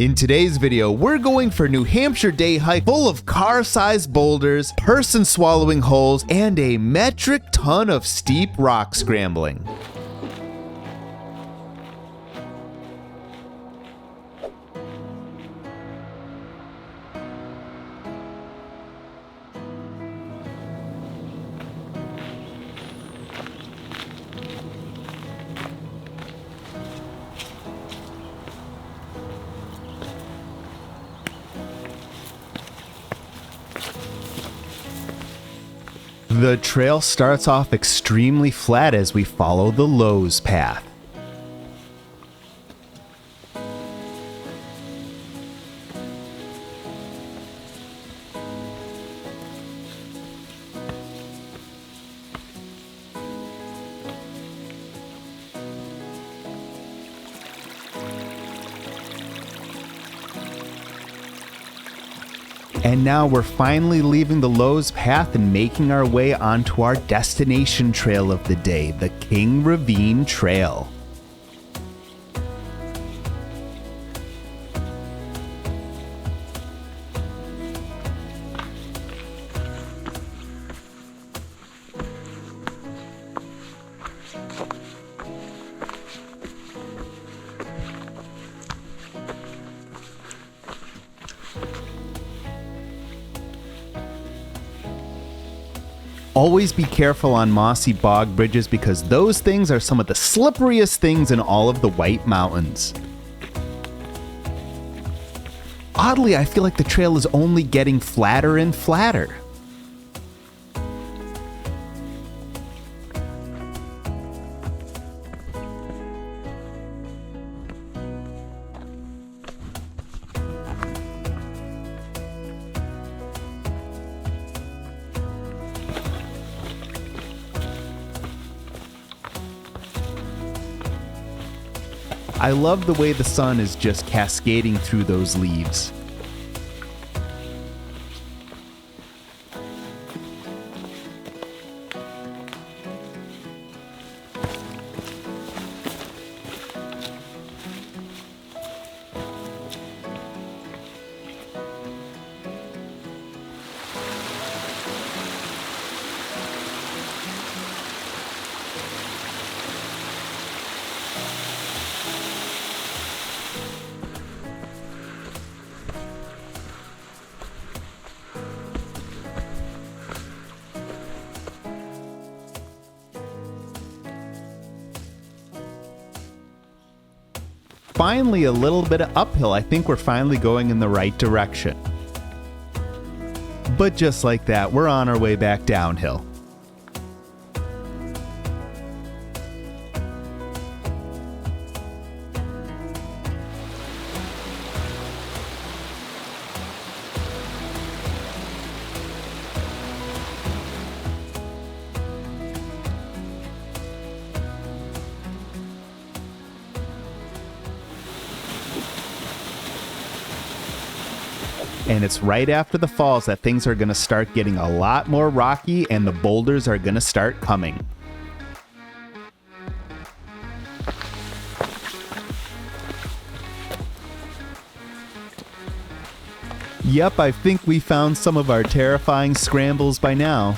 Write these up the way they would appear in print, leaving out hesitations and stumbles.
In today's video, we're going for New Hampshire day hike full of car-sized boulders, person-swallowing holes, and a metric ton of steep rock scrambling. The trail starts off extremely flat as we follow the Lowe's path. And now we're finally leaving the Lowe's path and making our way onto our destination trail of the day, the King Ravine Trail. Always be careful on mossy bog bridges because those things are some of the slipperiest things in all of the White Mountains. Oddly, I feel like the trail is only getting flatter and flatter. I love the way the sun is just cascading through those leaves. Finally, a little bit of uphill. I think we're finally going in the right direction. But just like that, we're on our way back downhill. And it's right after the falls that things are going to start getting a lot more rocky and the boulders are going to start coming. Yep, I think we found some of our terrifying scrambles by now.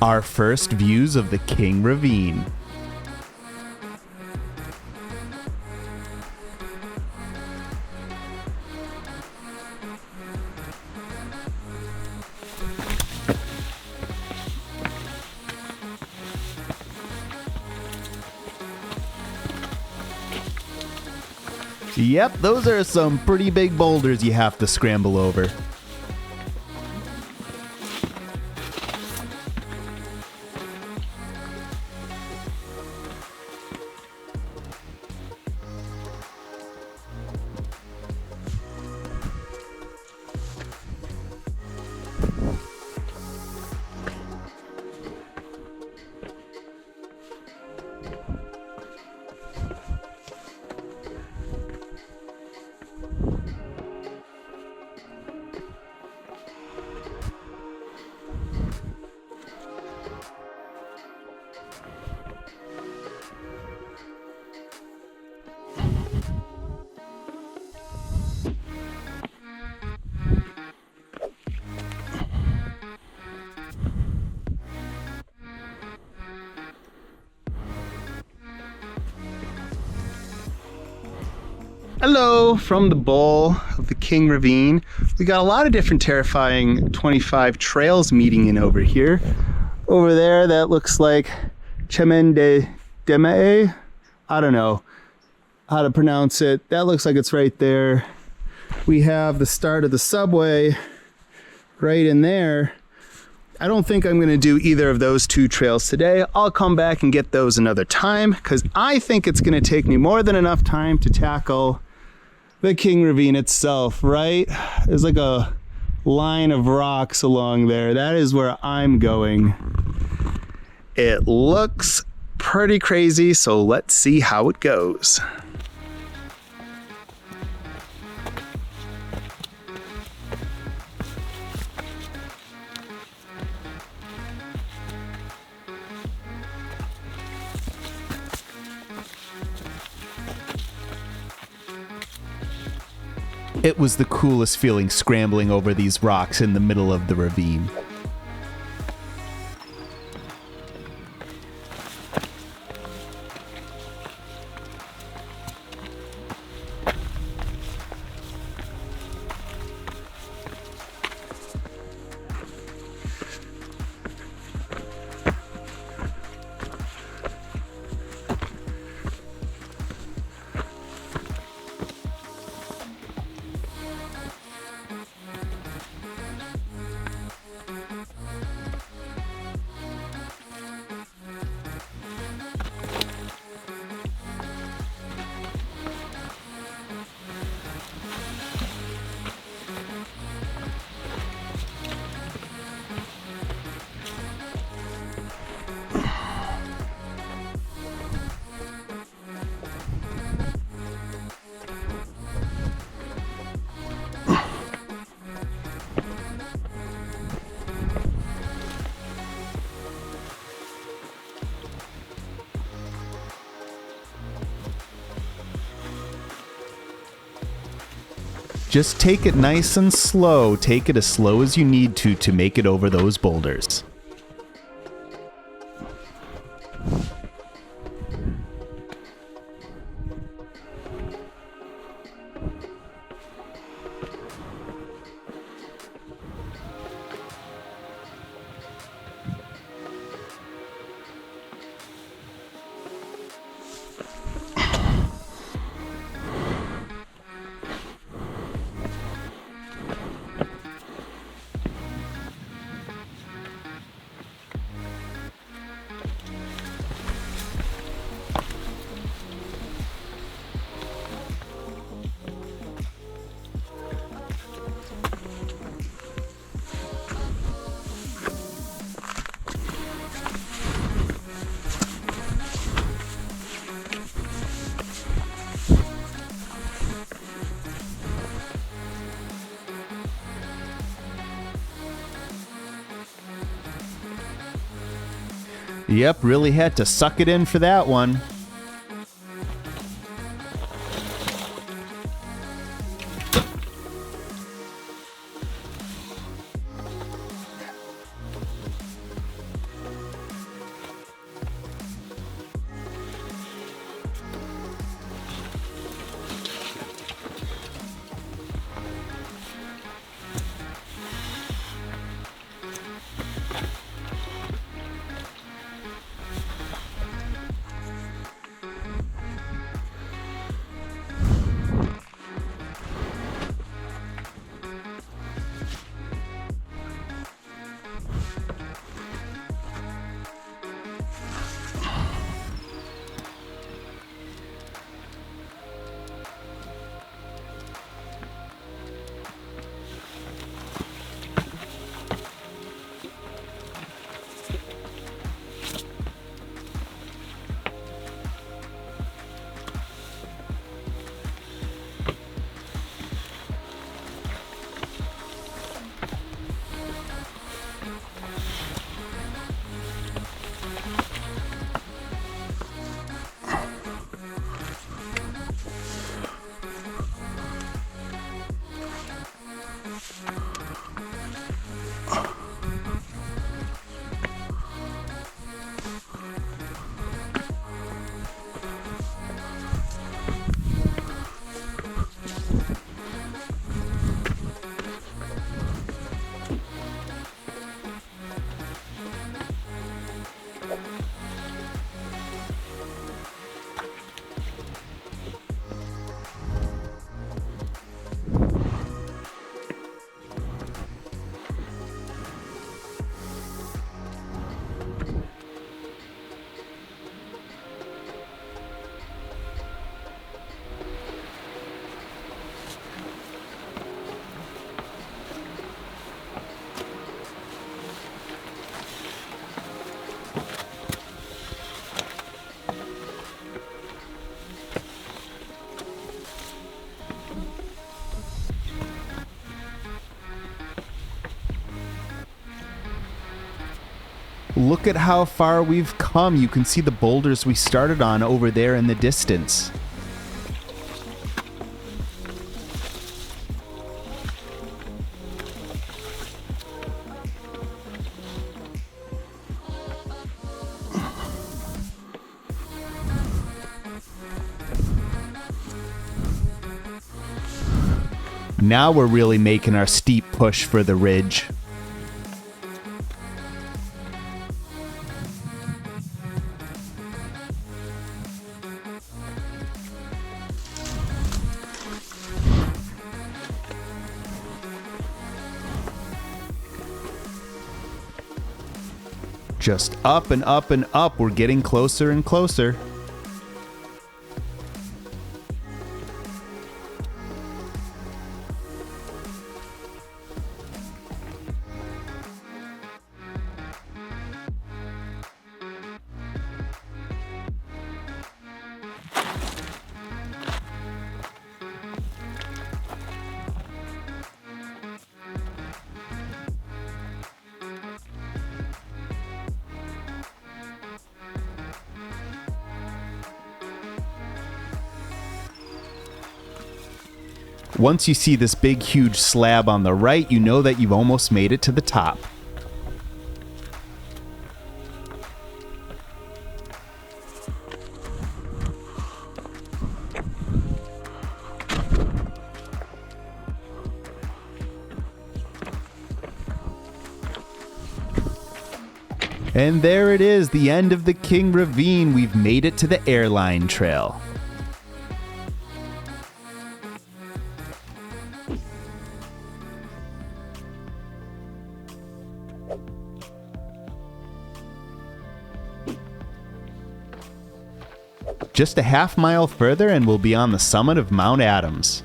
Our first views of the King Ravine. Yep, those are some pretty big boulders you have to scramble over. Hello from the bowl of the King Ravine. We got a lot of different Terrifying 25 trails meeting in over here. Over there, that looks like Chemin de Demae. I don't know how to pronounce it. That looks like it's right there. We have the start of the subway right in there. I don't think I'm going to do either of those two trails today. I'll come back and get those another time because I think it's going to take me more than enough time to tackle the King Ravine itself, right? There's like a line of rocks along there. That is where I'm going. It looks pretty crazy, so let's see how it goes. It was the coolest feeling scrambling over these rocks in the middle of the ravine. Just take it nice and slow. Take it as slow as you need to make it over those boulders. Yep, really had to suck it in for that one. Look at how far we've come. You can see the boulders we started on over there in the distance. Now we're really making our steep push for the ridge. Just up and up and up, we're getting closer and closer. Once you see this big, huge slab on the right, you know that you've almost made it to the top. And there it is, the end of the King Ravine. We've made it to the airline trail. Just a half mile further and we'll be on the summit of Mount Adams.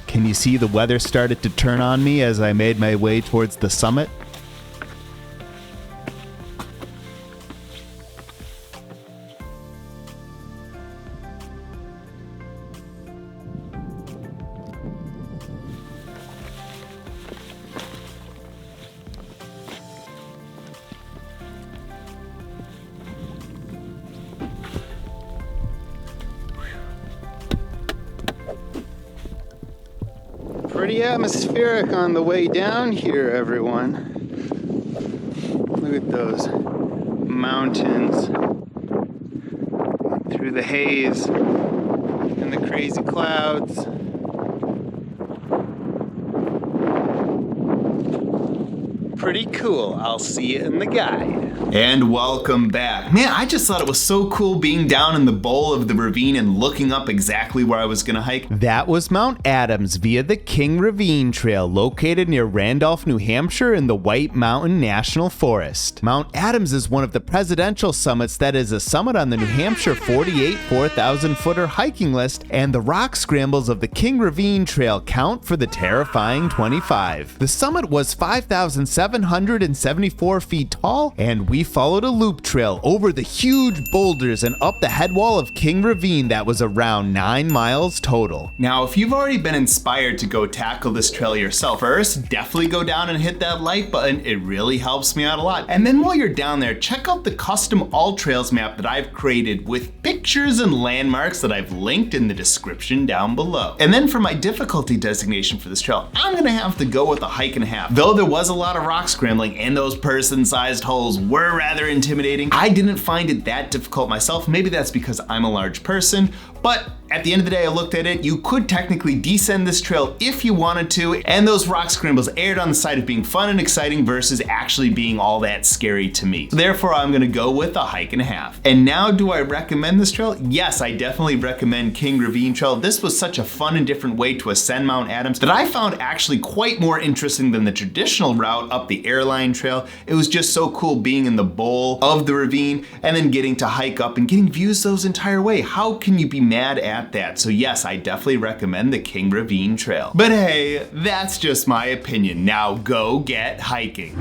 Can you see the weather started to turn on me as I made my way towards the summit? Pretty atmospheric on the way down here, everyone. Look at those mountains through the haze and the crazy clouds. Pretty cool. I'll see you in the guide. And welcome back. Man, I just thought it was so cool being down in the bowl of the ravine and looking up exactly where I was gonna hike. That was Mount Adams via the King Ravine Trail, located near Randolph, New Hampshire in the White Mountain National Forest. Mount Adams is one of the presidential summits that is a summit on the New Hampshire 48 4,000-footer hiking list, and the rock scrambles of the King Ravine Trail count for the terrifying 25. The summit was 5,774 feet tall, and we followed a loop trail over the huge boulders and up the head wall of King Ravine that was around 9 miles total. Now, if you've already been inspired to go tackle this trail yourself, first, definitely go down and hit that like button. It really helps me out a lot. And then while you're down there, check out the custom All Trails map that I've created with pictures and landmarks that I've linked in the description down below. And then for my difficulty designation for this trail, I'm gonna have to go with a hike and a half. Though there was a lot of rock scrambling and those person-sized holes were rather intimidating, I didn't find it that difficult myself. Maybe that's because I'm a large person, but at the end of the day, I looked at it, you could technically descend this trail if you wanted to, and those rock scrambles aired on the side of being fun and exciting versus actually being all that scary to me. So therefore, I'm gonna go with a hike and a half. And now, do I recommend this trail? Yes, I definitely recommend King Ravine Trail. This was such a fun and different way to ascend Mount Adams that I found actually quite more interesting than the traditional route up the airline trail. It was just so cool being in the bowl of the ravine and then getting to hike up and getting views those entire way. How can you be mad at at that. So yes, I definitely recommend the King Ravine Trail. But hey, that's just my opinion. Now go get hiking.